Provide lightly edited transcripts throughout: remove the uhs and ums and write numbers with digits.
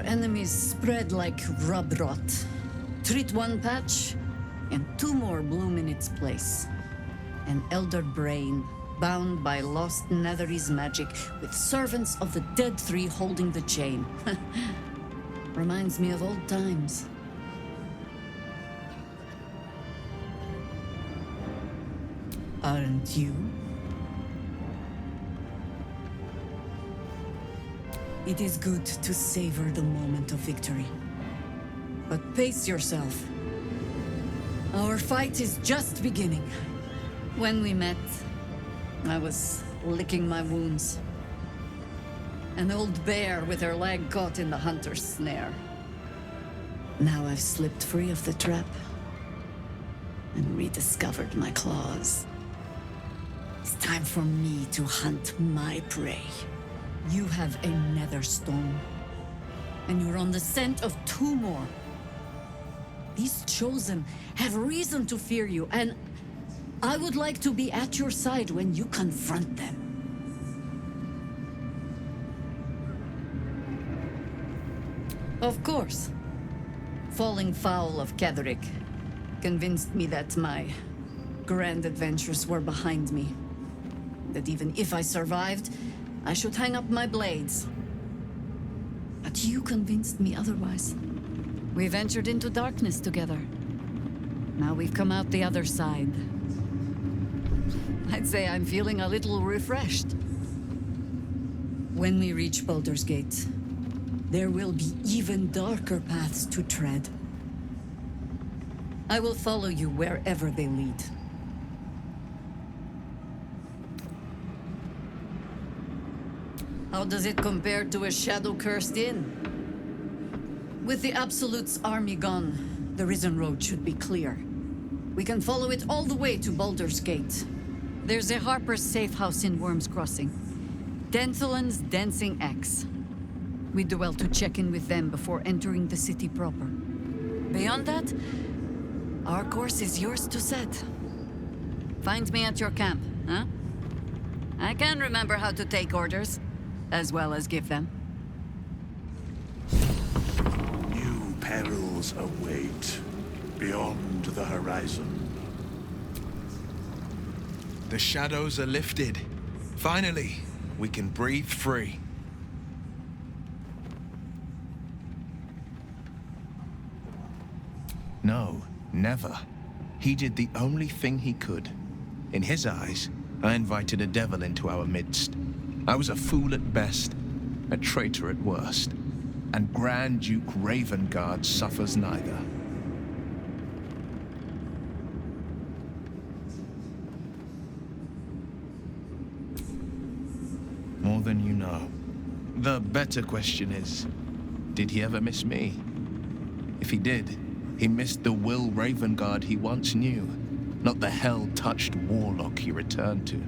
enemies spread like rub rot. Treat one patch, and two more bloom in its place. An elder brain, bound by lost Netherese magic, with servants of the Dead Three holding the chain. Reminds me of old times. Aren't you? It is good to savor the moment of victory. But pace yourself. Our fight is just beginning. When we met, I was licking my wounds. An old bear with her leg caught in the hunter's snare. Now I've slipped free of the trap and rediscovered my claws. It's time for me to hunt my prey. You have a nether stone, and you're on the scent of two more. These chosen have reason to fear you, and I would like to be at your side when you confront them. Of course. Falling foul of Ketheric convinced me that my grand adventures were behind me. That even if I survived, I should hang up my blades. But you convinced me otherwise. We ventured into darkness together. Now we've come out the other side. I'd say I'm feeling a little refreshed. When we reach Baldur's Gate, there will be even darker paths to tread. I will follow you wherever they lead. How does it compare to a shadow-cursed inn? With the Absolute's army gone, the Risen Road should be clear. We can follow it all the way to Baldur's Gate. There's a Harper's safe house in Worm's Crossing. Denthelin's Dancing Axe. We'd do well to check in with them before entering the city proper. Beyond that, our course is yours to set. Find me at your camp, huh? I can remember how to take orders, as well as give them. New perils await beyond the horizon. The shadows are lifted. Finally, we can breathe free. No, never. He did the only thing he could. In his eyes, I invited a devil into our midst. I was a fool at best, a traitor at worst, and Grand Duke Ravengard suffers neither. More than you know. The better question is, did he ever miss me? If he did, he missed the Will Ravengard he once knew, not the hell-touched warlock he returned to.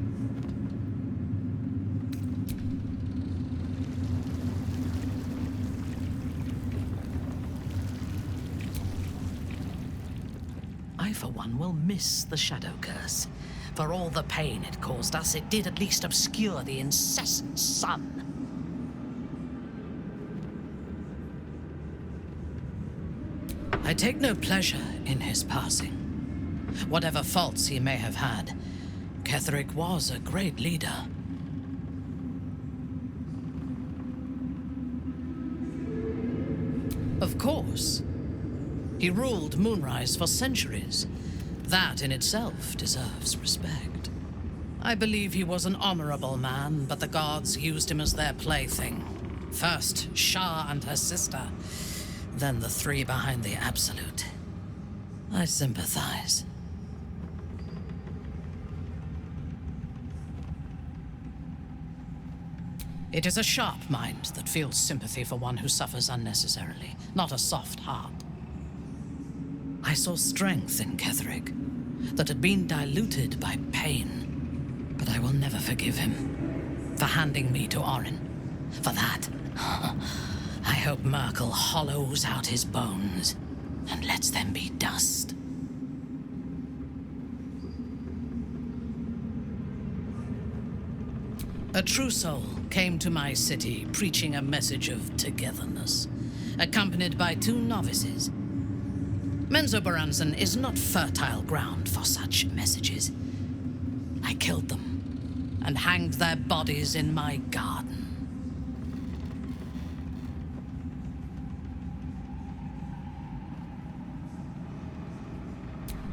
I, for one, will miss the Shadow Curse. For all the pain it caused us, it did at least obscure the incessant sun. I take no pleasure in his passing. Whatever faults he may have had, Ketheric was a great leader. Of course. He ruled Moonrise for centuries. That in itself deserves respect. I believe he was an honorable man, but the gods used him as their plaything. First Shah and her sister, then the three behind the Absolute. I sympathize. It is a sharp mind that feels sympathy for one who suffers unnecessarily, not a soft heart. I saw strength in Ketheric that had been diluted by pain, but I will never forgive him for handing me to Orin. For that, I hope Merkel hollows out his bones and lets them be dust. A true soul came to my city preaching a message of togetherness, accompanied by 2 novices. Menzoberranzan is not fertile ground for such messages. I killed them and hanged their bodies in my garden.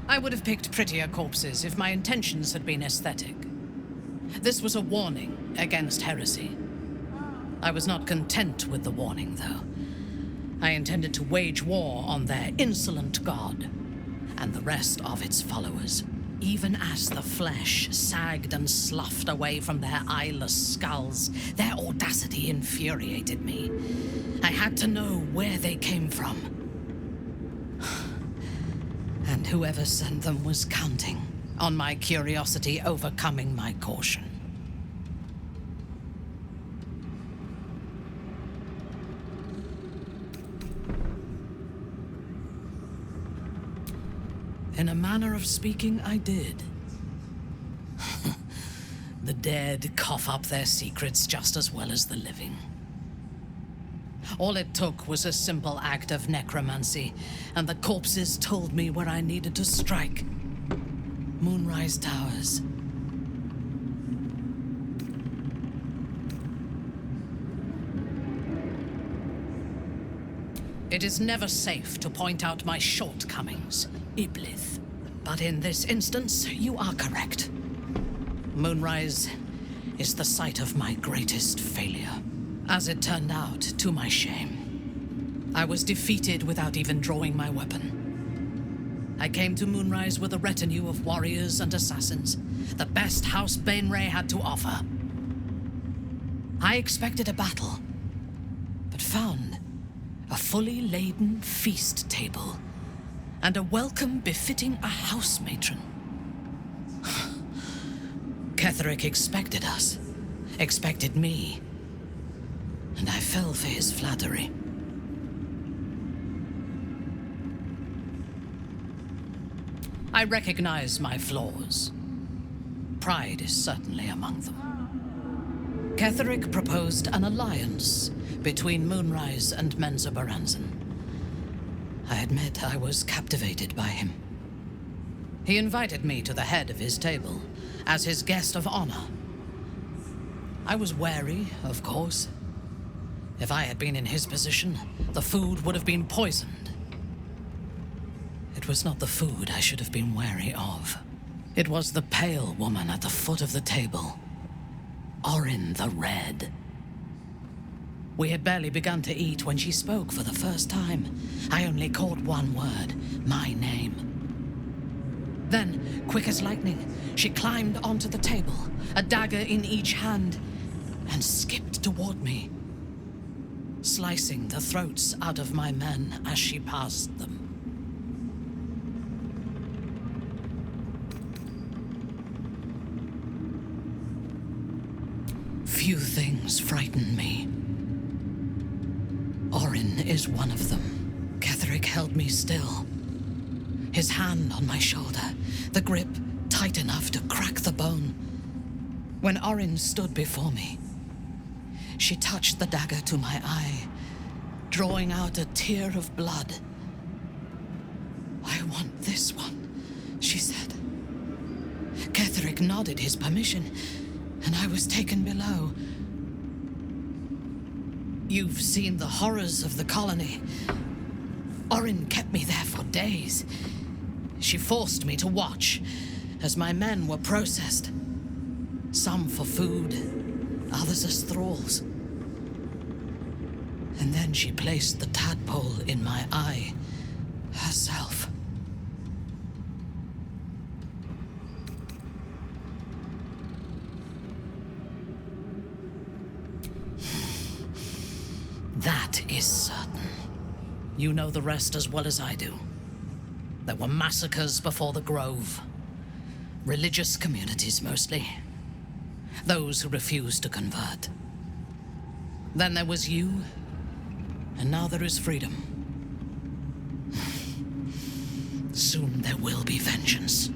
I would have picked prettier corpses if my intentions had been aesthetic. This was a warning against heresy. I was not content with the warning, though. I intended to wage war on their insolent god and the rest of its followers. Even as the flesh sagged and sloughed away from their eyeless skulls, their audacity infuriated me. I had to know where they came from. And whoever sent them was counting on my curiosity overcoming my caution. In a manner of speaking, I did. The dead cough up their secrets just as well as the living. All it took was a simple act of necromancy, and the corpses told me where I needed to strike. Moonrise Towers. It is never safe to point out my shortcomings, Iblith. But in this instance, you are correct. Moonrise is the site of my greatest failure. As it turned out, to my shame, I was defeated without even drawing my weapon. I came to Moonrise with a retinue of warriors and assassins, the best House Bainray had to offer. I expected a battle, but found a fully laden feast table and a welcome befitting a house matron. Ketheric expected us, expected me, and I fell for his flattery. I recognize my flaws. Pride is certainly among them. Ketheric proposed an alliance between Moonrise and Menzoberranzan. I admit I was captivated by him. He invited me to the head of his table as his guest of honor. I was wary, of course. If I had been in his position, the food would have been poisoned. It was not the food I should have been wary of. It was the pale woman at the foot of the table. Orin the Red. We had barely begun to eat when she spoke for the first time. I only caught one word, my name. Then, quick as lightning, she climbed onto the table, a dagger in each hand, and skipped toward me, slicing the throats out of my men as she passed them. Few things frighten me. Orin is one of them. Ketheric held me still, his hand on my shoulder, the grip tight enough to crack the bone. When Orin stood before me, she touched the dagger to my eye, drawing out a tear of blood. "I want this one," she said. Ketheric nodded his permission, and I was taken below. You've seen the horrors of the colony. Orin kept me there for days. She forced me to watch as my men were processed. Some for food, others as thralls. And then she placed the tadpole in my eye herself. That is certain. You know the rest as well as I do. There were massacres before the Grove. Religious communities, mostly. Those who refused to convert. Then there was you, and now there is freedom. Soon there will be vengeance.